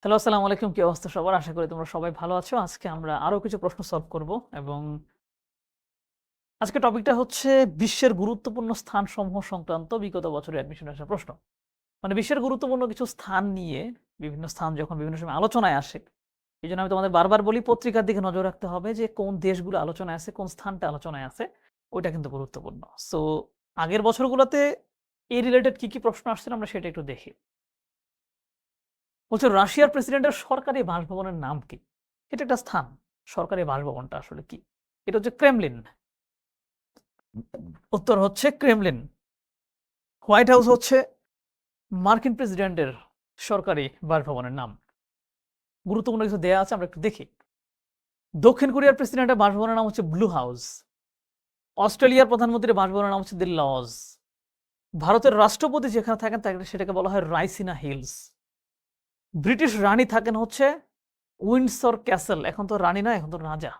Hello, আসসালামু আলাইকুম। কি অবস্থা সবার? আশা করি তোমরা সবাই ভালো আছো। আজকে আমরা আরো কিছু প্রশ্ন সলভ করব এবং আজকে টপিকটা হচ্ছে বিশ্বের গুরুত্বপূর্ণ স্থানসমূহ সংক্রান্ত বিগত বছরের অ্যাডমিশনে আসা প্রশ্ন। মানে বিশ্বের গুরুত্বপূর্ণ কিছু স্থান নিয়ে বিভিন্ন স্থান যখন বিভিন্ন সময় আলোচনায় আসে, এজন্য আমি তোমাদের বারবার বলি পত্রিকার দিকে নজর রাখতে হবে যে কোন দেশগুলো আলোচনায় আছে, কোন স্থানটা আলোচনায় আছে, ওইটা কিন্তু গুরুত্বপূর্ণ। সো আগের বছরগুলোতে এই রিলেটেড কি প্রশ্ন আসছিল আমরা সেটা একটু দেখি। বলছে রাশিয়ার প্রেসিডেন্টের সরকারি বাসভবনের নাম কি? এটা একটা স্থান। সরকারি বাসভবনটা আসলে কি? এটা হচ্ছে ক্রেমলিন। উত্তর হচ্ছে ক্রেমলিন। হোয়াইট হাউস হচ্ছে মার্কিন প্রেসিডেন্টের সরকারি বাসভবনের নাম। গুরুত্বপূর্ণ কিছু দেয়া আছে, আমরা একটু দেখি। দক্ষিণ কোরিয়ার প্রেসিডেন্টের বাসভবনের নাম হচ্ছে ব্লু হাউস। অস্ট্রেলিয়ার প্রধানমন্ত্রীর বাসভবনের নাম হচ্ছে দি লজ। ভারতের রাষ্ট্রপতি যেখানে থাকেন সেটাকে বলা হয় রাইসিনা হিলস। ব্রিটিশ রানী থাকেন হচ্ছে উইন্ডসর ক্যাসেল। এখন তো রানী না, এখন তো রাজা।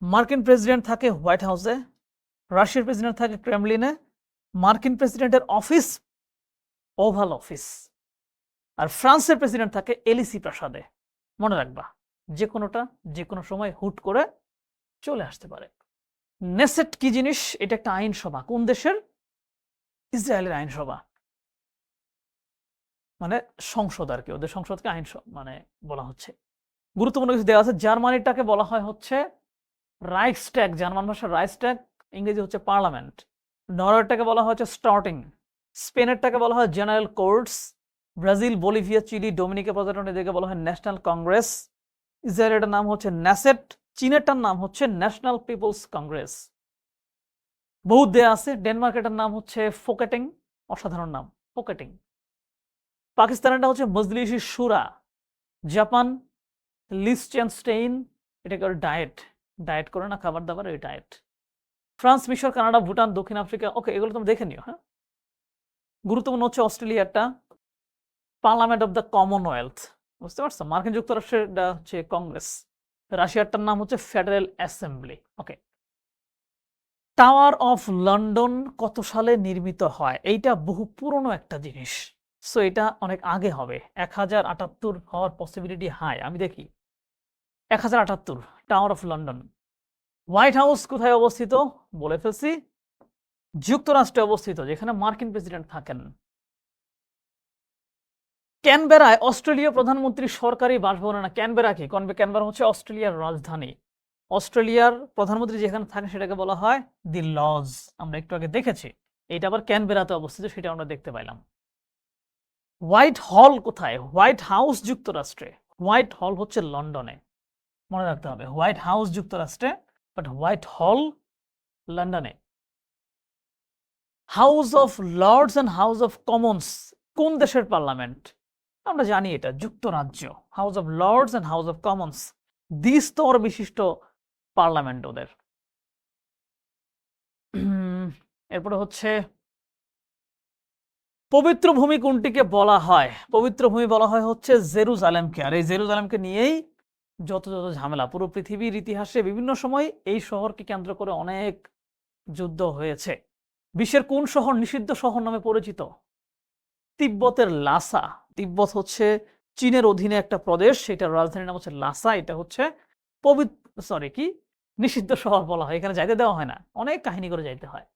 মার্কিন প্রেসিডেন্ট থাকে হোয়াইট হাউসে, রাশিয়ার প্রেসিডেন্ট থাকে ক্রেমলিনে, মার্কিন প্রেসিডেন্টের অফিস ওভাল অফিস, আর ফ্রান্সের প্রেসিডেন্ট থাকে এলিসি প্রাসাদে। মনে রাখবা, যে কোনোটা যে কোনো সময় হুট করে চলে আসতে পারে। নেসেট কি জিনিস? এটা একটা আইনসভা। কোন দেশের? ইসরায়েলের আইনসভা, মানে সংসদ আর কি। ওদের সংসদকে মানে বলা হচ্ছে। গুরুত্বপূর্ণ কিছু দেওয়া আছে। জার্মানিটাকে বলা হয় হচ্ছে রাইখস্ট্যাগ, জার্মান ভাষার রাইখস্ট্যাগ, ইংরেজি হচ্ছে পার্লামেন্ট। নরওয়েটাকে বলা হচ্ছে স্টার্টিং। স্পেনেরটাকে বলা হয় general courts. Brazil, Bolivia, Chile, Dominica প্রজাতন্ত্র এদেরকে বলা হয় ন্যাশনাল কংগ্রেস। ইসরায়েলের নাম হচ্ছে ন্যাসেট। চীনেরটার নাম হচ্ছে ন্যাশনাল পিপলস কংগ্রেস। বহুত দেয়া আছে। ডেনমার্কেরটার নাম হচ্ছে ফোকেটিং, অসাধারণ নাম, ফোকেটিং। পাকিস্তানেরটা হচ্ছে মজলিস শুরা। জাপান লিচটেনস্টেইন, এটাকে ডায়েট, ডায়েট করে না খাবার দাবার, এই ডায়েট। ফ্রান্স, মিশর, কানাডা, ভুটান, দক্ষিণ আফ্রিকা। ওকে, এগুলো তুমি দেখে নিও। হ্যাঁ, গুরুত্বপূর্ণ হচ্ছে অস্ট্রেলিয়াটা পার্লামেন্ট অফ দ্য কমনওয়েলথ, বুঝতে পারছো? মার্কিন যুক্তরাষ্ট্রের হচ্ছে কংগ্রেস। রাশিয়ারটার নাম হচ্ছে federal assembly. Okay. Tower of London কত সালে নির্মিত হয়? এইটা বহু পুরনো একটা জিনিস, সো এটা অনেক আগে হবে। 1078 হওয়ার পসিবিলিটি হাই। আমি দেখি 1078, tower of London. White house কোথায় অবস্থিত? বলে ফেলছি, যুক্তরাষ্ট্রে অবস্থিত, যেখানে মার্কিন প্রেসিডেন্ট থাকেন। ক্যানবেরায় অস্ট্রেলীয় প্রধানমন্ত্রীর সরকারি বাসভবন না, ক্যানবেরা কি? ক্যানবেরা হচ্ছে অস্ট্রেলিয়ার রাজধানী। অস্ট্রেলিয়ার প্রধানমন্ত্রী যেখানে থাকেন সেটাকে বলা হয় দি লজ। আমরা একটু আগে দেখেছি, এটা আবার ক্যানবেরাতে অবস্থিত, সেটা আমরা দেখতে পাইলাম। হোয়াইট হল কোথায়? হোয়াইট হাউস যুক্তরাষ্ট্রে, হোয়াইট হল হচ্ছে লন্ডনে। মনে রাখতে হবে, হোয়াইট হাউস যুক্তরাষ্ট্রে, বাট হোয়াইট হল লন্ডনে। House of Lords and House of Commons কোন দেশের পার্লামেন্ট? আমরা জানি এটা যুক্তরাজ্য। House of Lords and House of Commons দ্বিস্তর বিশিষ্ট পার্লামেন্ট ওদের। এরপরে হচ্ছে পবিত্র ভূমি কোনটিকে বলা হয়? পবিত্র ভূমি বলা হয় হচ্ছে জেরুজালেমকে। আর এই জেরুজালেমকে নিয়েই যত যত ঝামেলা। পুরো পৃথিবীর ইতিহাসে বিভিন্ন সময় এই শহরকে কেন্দ্র করে অনেক যুদ্ধ হয়েছে। বিশ্বের কোন শহর নিষিদ্ধ শহর নামে পরিচিত? তিব্বতের লাসা। তিব্বত হচ্ছে চীনের অধীনে একটা প্রদেশ, সেটার রাজধানীর নাম হচ্ছে লাসা। এটা হচ্ছে নিষিদ্ধ শহর বলা হয়। এখানে যাইতে দেওয়া হয় না, অনেক কাহিনী করে যাইতে হয়।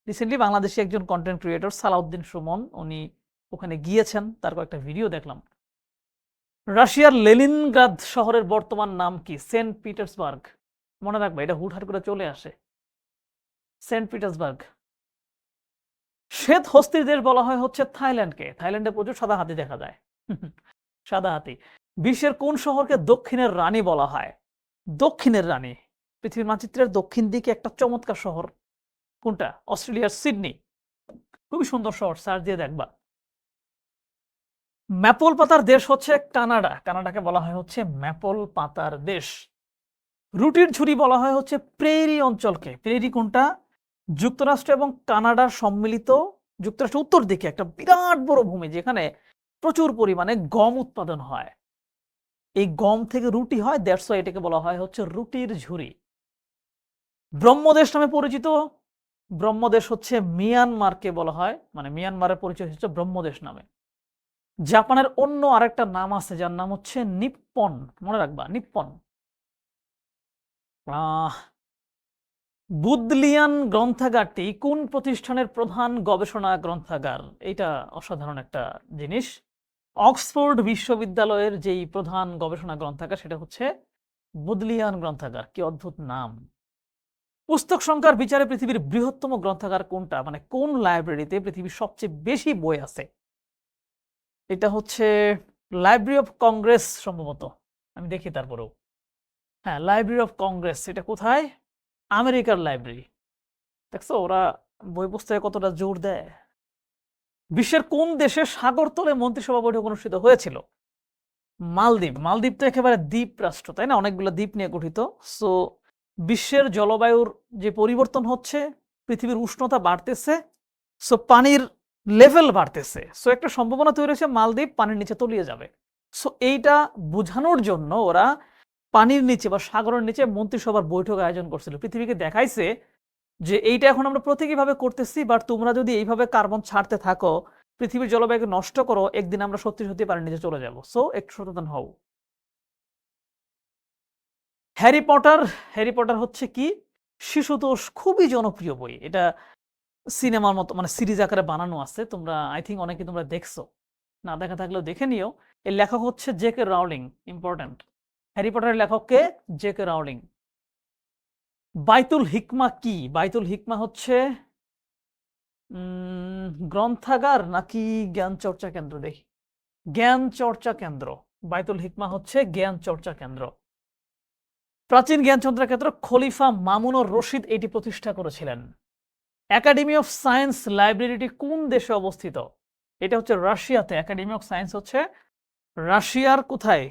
রিসেন্টলি বাংলাদেশি একজন কন্টেন্ট ক্রিয়েটর সালাউদ্দিন সুমন, উনি ওখানে গিয়েছেন, তার কয়েকটা ভিডিও দেখলাম। রাশিয়ার লেনিনগ্রাদ শহরের বর্তমান নাম কি? Saint Petersburg. মনে রাখবে, এটা হুটহাট করে চলে আসে, সেন্ট পিটার্সবার্গ। শ্বেত হস্তির দেশ বলা হয় হচ্ছে থাইল্যান্ডকে। থাইল্যান্ডে প্রচুর সাদা হাতি দেখা যায়। সাদা হাতি। বিশ্বের কোন শহরকে দক্ষিণের রানী বলা হয়? দক্ষিণের রানী, পৃথিবীর মানচিত্রের দক্ষিণ দিকে একটা চমৎকার শহর। কোনটা? অস্ট্রেলিয়ার সিডনি। খুবই সুন্দর শহর, সার্চ দিয়ে দেখবা। ম্যাপল পাতার দেশ হচ্ছে কানাডা। কানাডাকে বলা হয় হচ্ছে ম্যাপল পাতার দেশ। রুটির ঝুড়ি বলা হয় হচ্ছে প্রেরি অঞ্চলকে। প্রেরি কোনটা? যুক্তরাষ্ট্র এবং কানাডার সম্মিলিত, যুক্তরাষ্ট্রের উত্তর দিকে একটা বিরাট বড় ভূমি, যেখানে প্রচুর পরিমাণে গম উৎপাদন হয়। এই গম থেকে রুটি হয়, দ্যাটস ওয়াই এটাকে বলা হয় হচ্ছে রুটির ঝুড়ি। ব্রহ্মদেশ নামে পরিচিত, ব্রহ্মদেশ হচ্ছে মিয়ানমারকে বলা হয়, মানে মিয়ানমারের পরিচয় হচ্ছে ব্রহ্মদেশ নামে। জাপানের অন্য আরেকটা নাম আছে যার নাম হচ্ছে নিপ্পন, মনে রাখবা নিপ্পন। বুদলিয়ান গ্রন্থাগারটি কোন প্রতিষ্ঠানের প্রধান গবেষণা গ্রন্থাগার? এটা অসাধারণ একটা জিনিস। অক্সফোর্ড বিশ্ববিদ্যালয়ের যেই প্রধান গবেষণা গ্রন্থাগার সেটা হচ্ছে বুদলিয়ান গ্রন্থাগার। কি অদ্ভুত নাম। পুস্তক সংখ্যার বিচারে পৃথিবীর বৃহত্তম গ্রন্থাগার কোনটা, মানে কোন লাইব্রেরিতে পৃথিবীর সবচেয়ে বেশি বই আছে? এটা হচ্ছে লাইব্রেরি অফ কংগ্রেস সম্ভবত, আমি দেখি তারপরেও। হ্যাঁ, লাইব্রেরি অফ কংগ্রেস। এটা কোথায়? আমেরিকার লাইব্রেরি। দেখছো ওরা বই পুস্তকে কতটা জোর দেয়। বিশ্বের কোন দেশে সাগরতলে মন্ত্রিসভা বৈঠক অনুষ্ঠিত হয়েছিল? মালদ্বীপ। মালদ্বীপ তো একেবারে দ্বীপ রাষ্ট্র, তাই না? অনেকগুলো দ্বীপ নিয়ে গঠিত। সো বিশ্বের জলবায়ুর যে পরিবর্তন হচ্ছে, পৃথিবীর উষ্ণতা বাড়তেছে, সো পানির লেভেল বাড়তেছে, সো একটা সম্ভাবনা তৈরি হয়েছে মালদ্বীপ পানির নিচে তলিয়ে যাবে। সো এইটা বোঝানোর জন্য ওরা পানির নিচে বা সাগরের নিচে মন্ত্রিসভার বৈঠক আয়োজন করছিল। পৃথিবীকে দেখাইছে যে এইটা এখন আমরা প্রতীকীভাবে করতেছি, বাট তোমরা যদি এইভাবে কার্বন ছাড়তে থাকো, পৃথিবীর জলবায়ুকে নষ্ট করো, একদিন আমরা সত্যি সত্যি পানির নিচে চলে যাব। সো একটু সচেতন হও। Harry Potter. হ্যারি পটার হচ্ছে কি শিশুতোষ, খুবই জনপ্রিয় বই। এটা সিনেমার মতো মানে সিরিজ আকারে বানানো আছে। তোমরা আই থিঙ্ক অনেকে তোমরা দেখছো, না দেখা থাকলেও দেখে নিও। এর লেখক হচ্ছে জে.কে রাউলিং। ইম্পর্টেন্ট। হ্যারি পটারের লেখককে জে.কে রাউলিং। বাইতুল হিকমা কি? বাইতুল হিকমা হচ্ছে গ্রন্থাগার নাকি জ্ঞান চর্চা কেন্দ্র? দেখি, জ্ঞান চর্চা কেন্দ্র। বাইতুল হিকমা হচ্ছে জ্ঞান চর্চা কেন্দ্র। প্রাচীন জ্ঞান চর্চা কেন্দ্র খলিফা মামুনুর রশিদ এটি প্রতিষ্ঠা করেছিলেন। একাডেমি অফ সায়েন্স লাইব্রেরিটি কোন দেশে অবস্থিত? এটা হচ্ছে রাশিয়াতে। একাডেমি অফ সায়েন্স হচ্ছে রাশিয়ার কোথায়?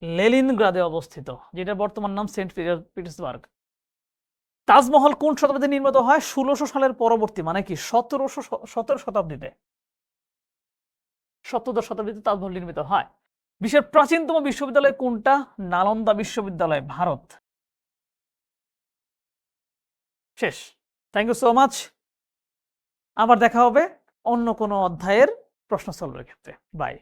লেনিনগ্রাদে অবস্থিত, যেটা বর্তমান নাম সেন্ট পিটার্সবার্গ। তাজমহল কোন শতাব্দীতে নির্মিত হয়? 1600 সালের পরবর্তী, মানে কি 17 শতাব্দীতে। 17 শতাব্দীতে তাজমহল নির্মিত হয়। বিশ্বের প্রাচীনতম বিশ্ববিদ্যালয় কোনটা? নালন্দা বিশ্ববিদ্যালয়, ভারত। শেষ। Thank you so much. আবার দেখা হবে অন্য কোনো অধ্যায়ের প্রশ্ন সলভের ক্ষেত্রে। বাই।